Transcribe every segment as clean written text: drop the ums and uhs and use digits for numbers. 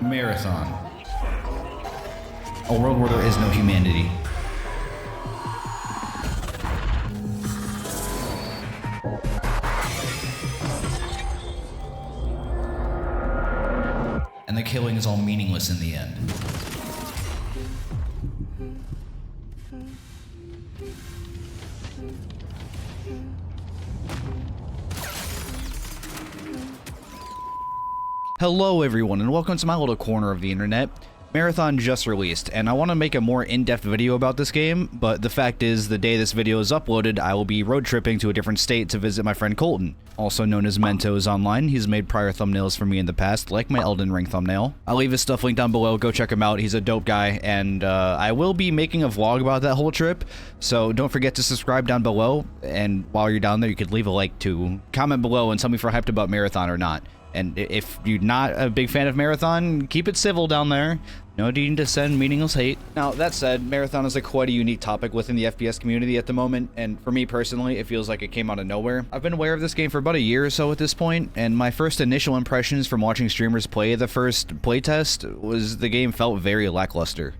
Marathon. A world where there is no humanity. And the killing is all meaningless in the end. Hello everyone, and welcome to my little corner of the internet. Marathon just released, and I want to make a more in-depth video about this game, but the fact is, the day this video is uploaded, I will be road tripping to a different state to visit my friend Colton, also known as Mentoes online. He's made prior thumbnails for me in the past, like my Elden Ring thumbnail. I'll leave his stuff linked down below, go check him out, he's a dope guy, and I will be making a vlog about that whole trip, so don't forget to subscribe down below, and while you're down there, you could leave a like too. Comment below and tell me if you're hyped about Marathon or not. And if you're not a big fan of Marathon, keep it civil down there. No need to send meaningless hate. Now, that said, Marathon is quite a unique topic within the FPS community at the moment, and for me personally, it feels like it came out of nowhere. I've been aware of this game for about a year or so at this point, and my first initial impressions from watching streamers play the first playtest was the game felt very lackluster.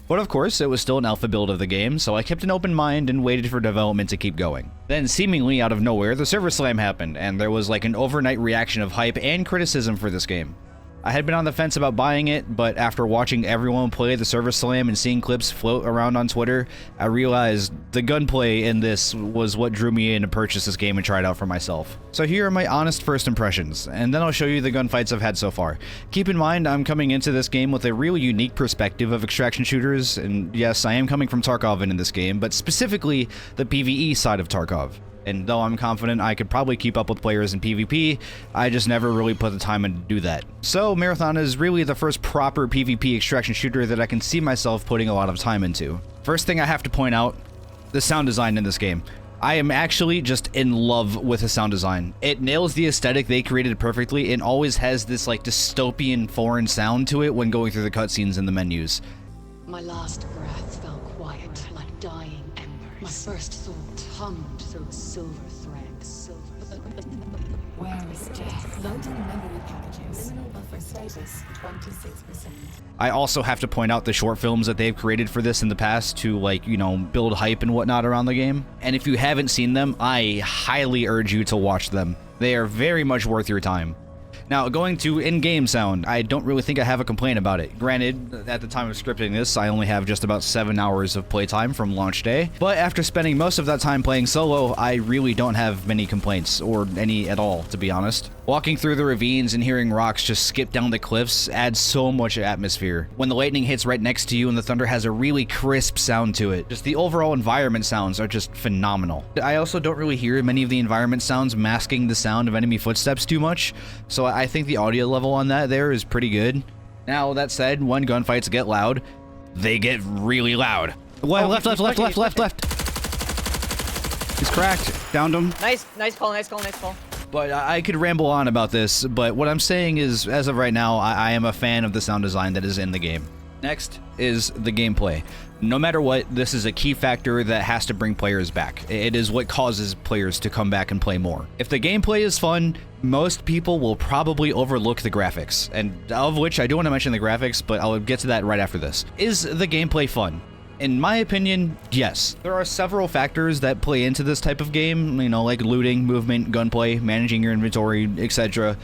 But of course, it was still an alpha build of the game, so I kept an open mind and waited for development to keep going. Then, seemingly out of nowhere, the server slam happened, and there was like an overnight reaction of hype and criticism for this game. I had been on the fence about buying it, but after watching everyone play the server slam and seeing clips float around on Twitter, I realized the gunplay in this was what drew me in to purchase this game and try it out for myself. So here are my honest first impressions, and then I'll show you the gunfights I've had so far. Keep in mind, I'm coming into this game with a really unique perspective of extraction shooters, and yes, I am coming from Tarkov in this game, but specifically the PvE side of Tarkov. And though I'm confident I could probably keep up with players in PvP, I just never really put the time in to do that. So Marathon is really the first proper PvP extraction shooter that I can see myself putting a lot of time into. First thing I have to point out, the sound design in this game. I am actually just in love with the sound design. It nails the aesthetic they created perfectly and always has this like dystopian foreign sound to it when going through the cutscenes and the menus. My last breath fell quiet like dying embers. My first thought hummed through silver threads. Where is death? Loading memory packages. Liminal buffer status 26%. I also have to point out the short films that they've created for this in the past to, like, you know, build hype and whatnot around the game. And if you haven't seen them, I highly urge you to watch them. They are very much worth your time. Now, going to in-game sound, I don't really think I have a complaint about it. Granted, at the time of scripting this, I only have just about 7 hours of playtime from launch day, but after spending most of that time playing solo, I really don't have many complaints, or any at all, to be honest. Walking through the ravines and hearing rocks just skip down the cliffs adds so much atmosphere. When the lightning hits right next to you and the thunder has a really crisp sound to it, just the overall environment sounds are just phenomenal. I also don't really hear many of the environment sounds masking the sound of enemy footsteps too much, so I think the audio level on that there is pretty good. Now, that said, when gunfights get loud, they get really loud. Well, left. He's cracked. Downed him. Nice call. But I could ramble on about this, but what I'm saying is, as of right now, I am a fan of the sound design that is in the game. Next is the gameplay. No matter what, this is a key factor that has to bring players back. It is what causes players to come back and play more. If the gameplay is fun, most people will probably overlook the graphics, and of which I do want to mention the graphics, but I'll get to that right after this. Is the gameplay fun? In my opinion, yes. There are several factors that play into this type of game, you know, like looting, movement, gunplay, managing your inventory, etc.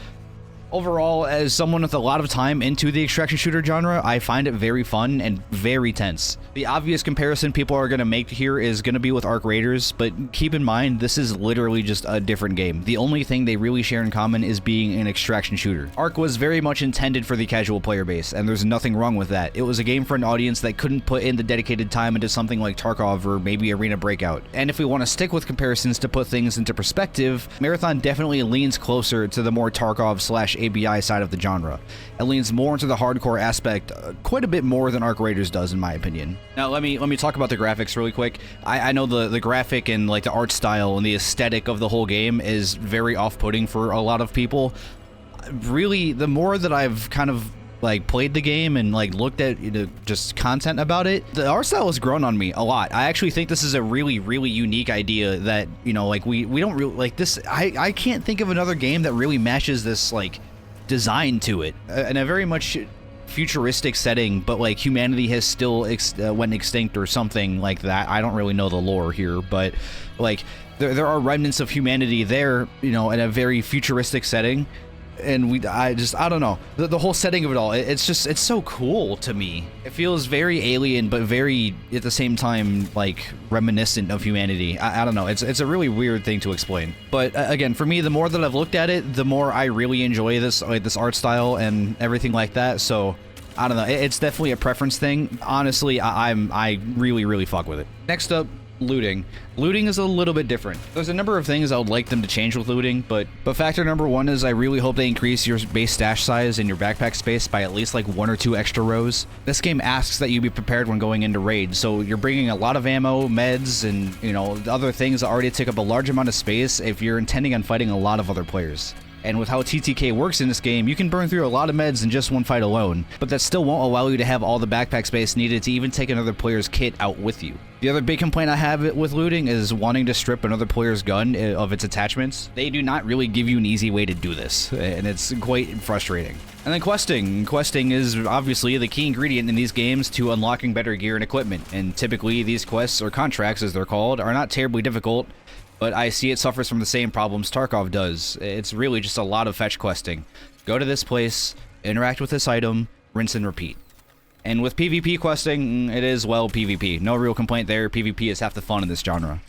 Overall, as someone with a lot of time into the extraction shooter genre, I find it very fun and very tense. The obvious comparison people are going to make here is going to be with Arc Raiders, but keep in mind, this is literally just a different game. The only thing they really share in common is being an extraction shooter. Arc was very much intended for the casual player base, and there's nothing wrong with that. It was a game for an audience that couldn't put in the dedicated time into something like Tarkov or maybe Arena Breakout. And if we want to stick with comparisons to put things into perspective, Marathon definitely leans closer to the more Tarkov/ABI side of the genre. It leans more into the hardcore aspect, quite a bit more than Arc Raiders does, in my opinion. Now, let me talk about the graphics really quick. I know the graphic and like the art style and the aesthetic of the whole game is very off-putting for a lot of people. Really, the more that I've kind of like played the game and like looked at, you know, just content about it, the art style has grown on me a lot. I actually think this is a really unique idea that, you know, like we don't really like this. I can't think of another game that really matches this like design to it, and I very much futuristic setting, but like humanity has still went extinct or something like that. I don't really know the lore here, but like there are remnants of humanity there, you know, in a very futuristic setting. And I don't know, the whole setting of it all, it's so cool to me. It feels very alien, but very at the same time like reminiscent of humanity. I don't know, it's a really weird thing to explain. But again, for me, the more that I've looked at it, the more I really enjoy this art style and everything like that. So I don't know, it's definitely a preference thing. Honestly, I really fuck with it. Next up, looting. Looting is a little bit different. There's a number of things I would like them to change with looting, but factor number one is I really hope they increase your base stash size and your backpack space by at least like 1 or 2 extra rows. This game asks that you be prepared when going into raids, so you're bringing a lot of ammo, meds, and you know, other things that already take up a large amount of space if you're intending on fighting a lot of other players. And with how TTK works in this game, you can burn through a lot of meds in just one fight alone, but that still won't allow you to have all the backpack space needed to even take another player's kit out with you. The other big complaint I have with looting is wanting to strip another player's gun of its attachments. They do not really give you an easy way to do this, and it's quite frustrating. And then questing. Questing is obviously the key ingredient in these games to unlocking better gear and equipment, and typically these quests, or contracts as they're called, are not terribly difficult, but I see it suffers from the same problems Tarkov does. It's really just a lot of fetch questing. Go to this place, interact with this item, rinse and repeat. And with PvP questing, it is, well, PvP. No real complaint there. PvP is half the fun in this genre.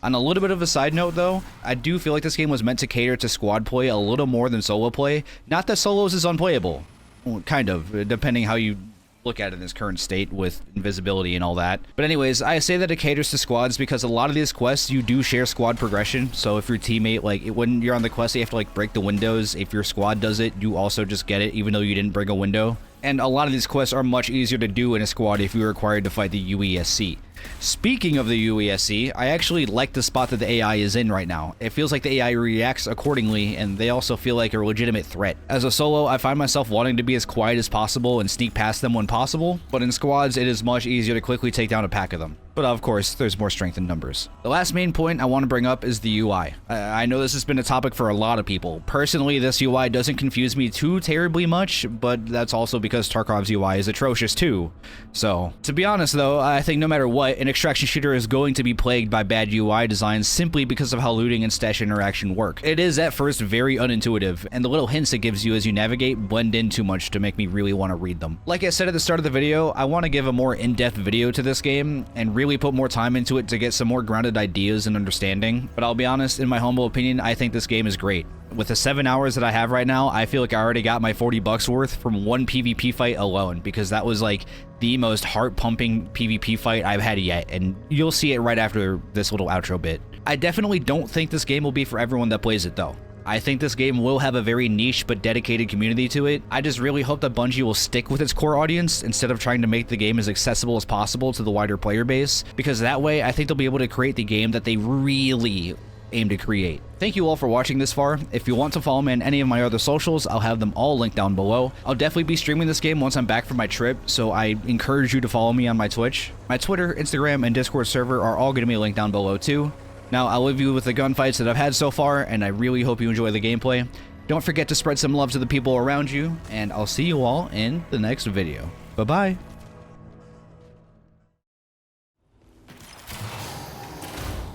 On a little bit of a side note, though, I do feel like this game was meant to cater to squad play a little more than solo play. Not that solos is unplayable. Well, kind of, depending how you look at it in its current state with invisibility and all that. But anyways, I say that it caters to squads because a lot of these quests, you do share squad progression. So if your teammate, like, when you're on the quest, you have to, like, break the windows. If your squad does it, you also just get it, even though you didn't break a window. And a lot of these quests are much easier to do in a squad if you're required to fight the UESC. Speaking of the UESC, I actually like the spot that the AI is in right now. It feels like the AI reacts accordingly, and they also feel like a legitimate threat. As a solo, I find myself wanting to be as quiet as possible and sneak past them when possible, but in squads, it is much easier to quickly take down a pack of them. But of course, there's more strength in numbers. The last main point I want to bring up is the UI. I know this has been a topic for a lot of people. Personally, this UI doesn't confuse me too terribly much, but that's also because Tarkov's UI is atrocious too. So, to be honest though, I think no matter what, an extraction shooter is going to be plagued by bad UI designs simply because of how looting and stash interaction work. It is at first very unintuitive, and the little hints it gives you as you navigate blend in too much to make me really want to read them. Like I said at the start of the video, I want to give a more in-depth video to this game, and really put more time into it to get some more grounded ideas and understanding. But I'll be honest, in my humble opinion, I think this game is great. With the 7 hours that I have right now, I feel like I already got my $40 worth from one PvP fight alone, because that was like the most heart-pumping PvP fight I've had yet, and you'll see it right after this little outro bit. I definitely don't think this game will be for everyone that plays it though. I think this game will have a very niche but dedicated community to it. I just really hope that Bungie will stick with its core audience instead of trying to make the game as accessible as possible to the wider player base, because that way I think they'll be able to create the game that they really aim to create. Thank you all for watching this far. If you want to follow me on any of my other socials, I'll have them all linked down below. I'll definitely be streaming this game once I'm back from my trip, so I encourage you to follow me on my Twitch. My Twitter, Instagram, and Discord server are all going to be linked down below too. Now, I'll leave you with the gunfights that I've had so far, and I really hope you enjoy the gameplay. Don't forget to spread some love to the people around you, and I'll see you all in the next video. Bye-bye.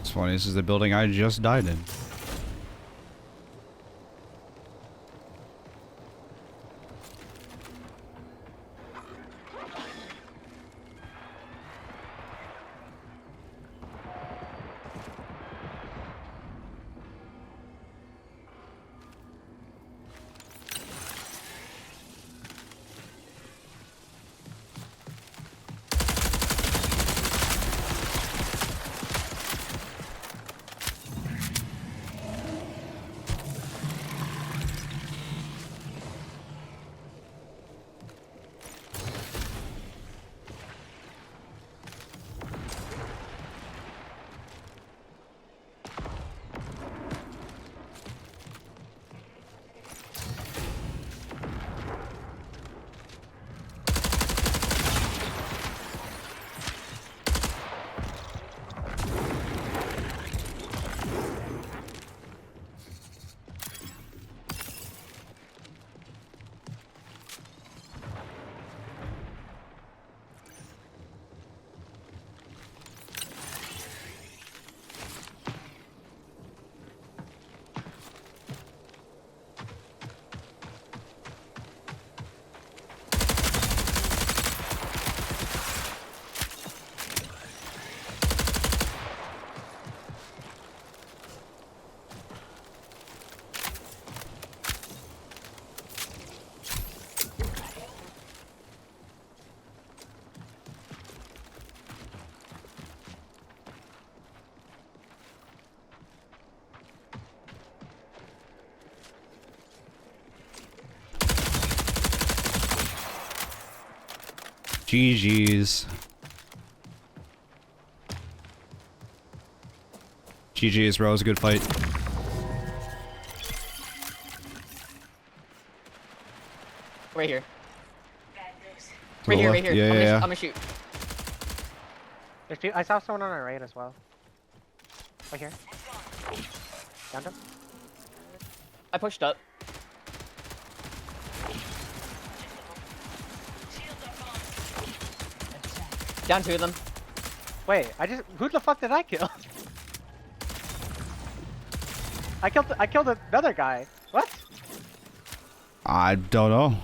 It's funny, this is the building I just died in. GG's. GG's, bro. It was a good fight. Right here. To Right the here, left. right here. Yeah, I'm gonna shoot. There's two. I saw someone on our right as well. Right here. Down him. I pushed up. Down 2 of them. Wait, who the fuck did I kill? I killed another guy. What? I don't know.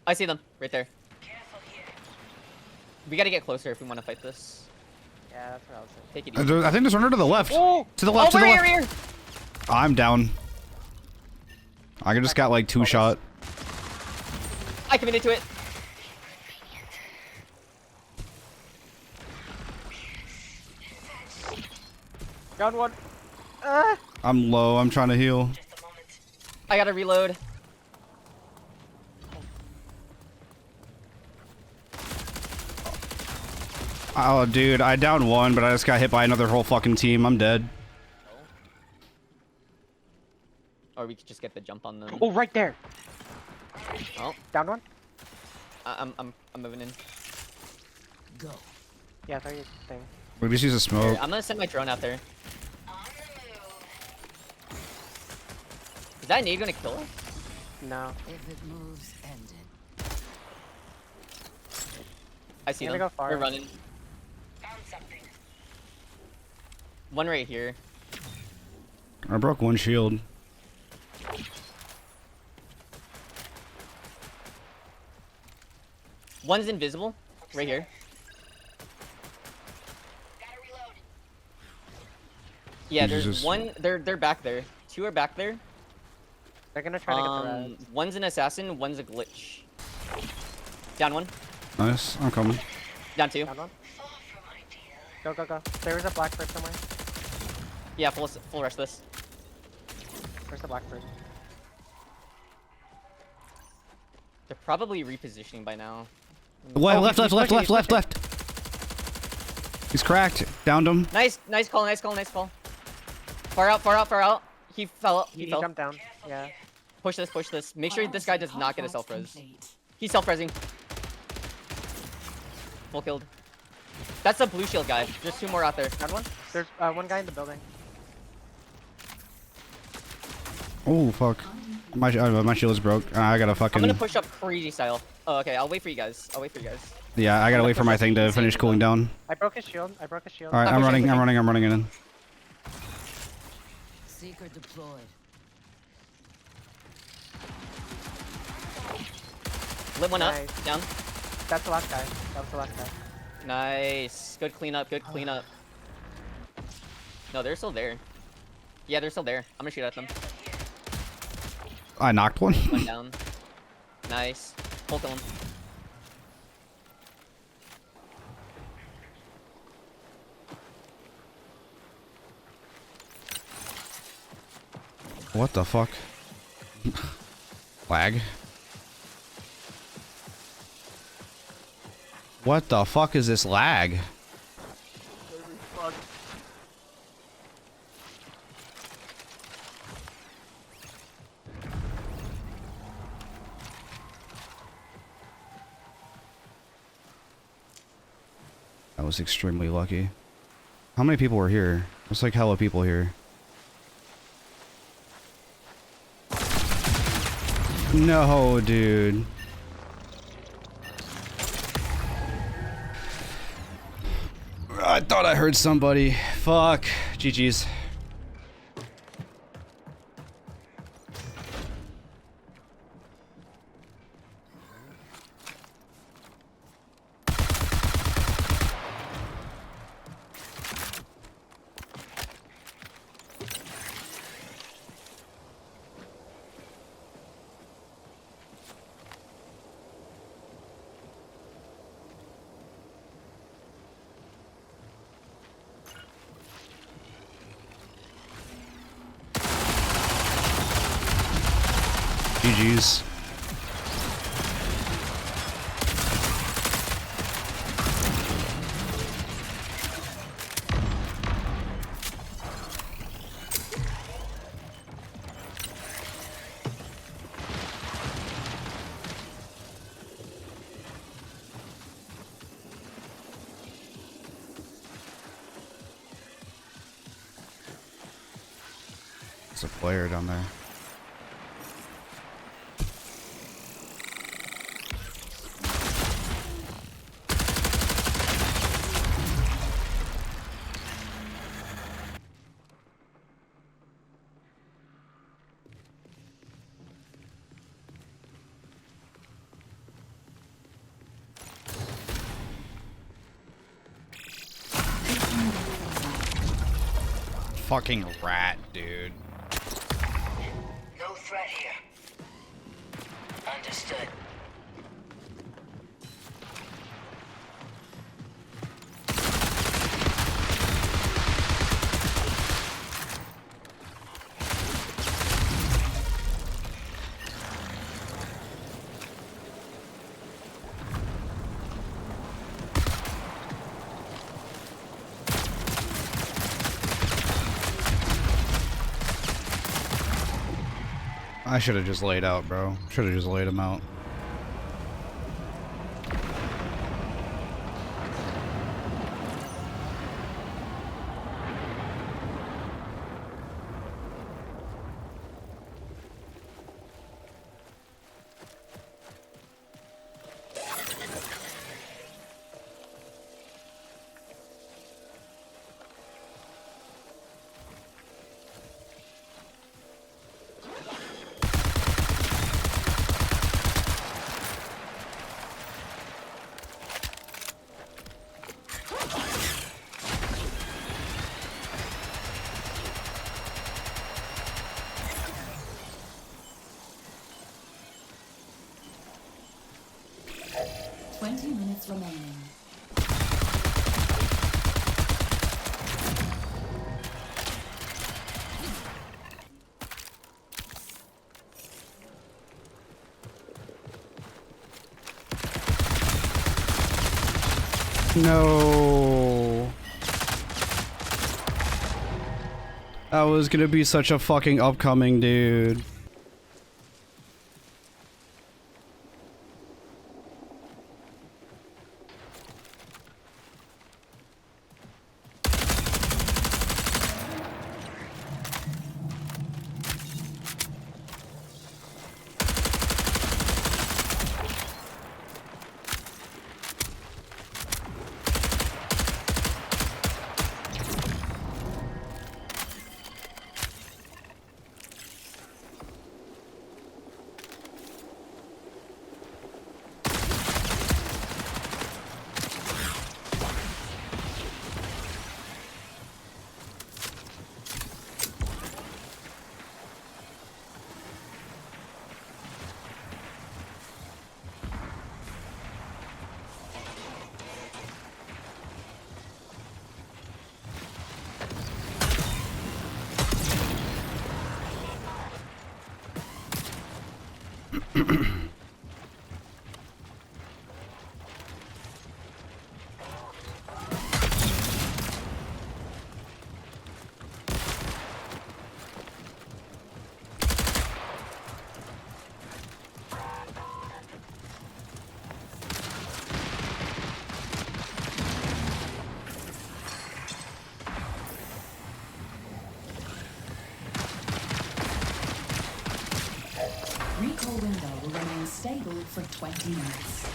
I see them right there. We gotta get closer if we want to fight this. Yeah, that's what I was thinking. Take it easy. I think there's one to the left. Oh! To the left, to the right left. here, right here. I'm down. I just got like 2 shot. I committed to it. Down one. I'm low. I'm trying to heal. I gotta reload. Oh, dude, I downed 1, but I just got hit by another whole fucking team. I'm dead. Or we could just get the jump on them. Oh, right there. Oh, Down one. I'm moving in. Yeah, I your thing. We just use a Here, smoke. I'm gonna send my drone out there. Is that nade gonna kill us? No. If it moves, end it. I see I'm them. gonna go far. They're running. One right here. I broke 1 shield. One's invisible. Right here. Yeah, there's Jesus. one. They're back there. 2 are back there. They're gonna try to get the res. One's an assassin. One's a glitch. Down 1. Nice. I'm coming. Down 2. Down one. Go, go, go. There is a blackbird somewhere. Yeah, full rush this. Where's the blackbird? They're probably repositioning by now. Left, he's left, pushing, left, he's left, left. He's cracked. Downed him. Nice call, nice call, nice call. Far out, far out, far out. He fell. He He fell. jumped down. Yeah. Push this, push this. Make sure this guy does not get a Contract self-res. complete. He's self-resing. Full killed. That's the blue shield guy. There's 2 more out there. Down one. There's one guy in the building. Oh, fuck. My shield's broke. I gotta I'm fucking... gonna push up crazy style. Oh, okay. I'll wait for you guys. Yeah, I gotta wait for my thing to finish cooling down. I broke his shield. Alright, I'm pushing, running, pushing. I'm running in. Seeker deployed. Lit one up. Nice. Down. That's the last guy. That was the last guy. Nice. Good cleanup. Good cleanup. No, they're still there. Yeah, they're still there. I'm gonna shoot at them. I knocked one. One down. Nice. Full kill him. What the fuck? Lag. What the fuck is this lag? I was extremely lucky. How many people were here? There's like hella people here. No, dude. I thought I heard somebody. Fuck. GG's. GG's. That's a player down there. Fucking rat, dude. No threat here. Understood. I should have just laid out, bro. Should have just laid him out. Remaining. No. That was gonna be such a fucking upcoming, dude. Recall window will remain stable for 20 minutes.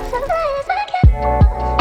Surprise, I can't.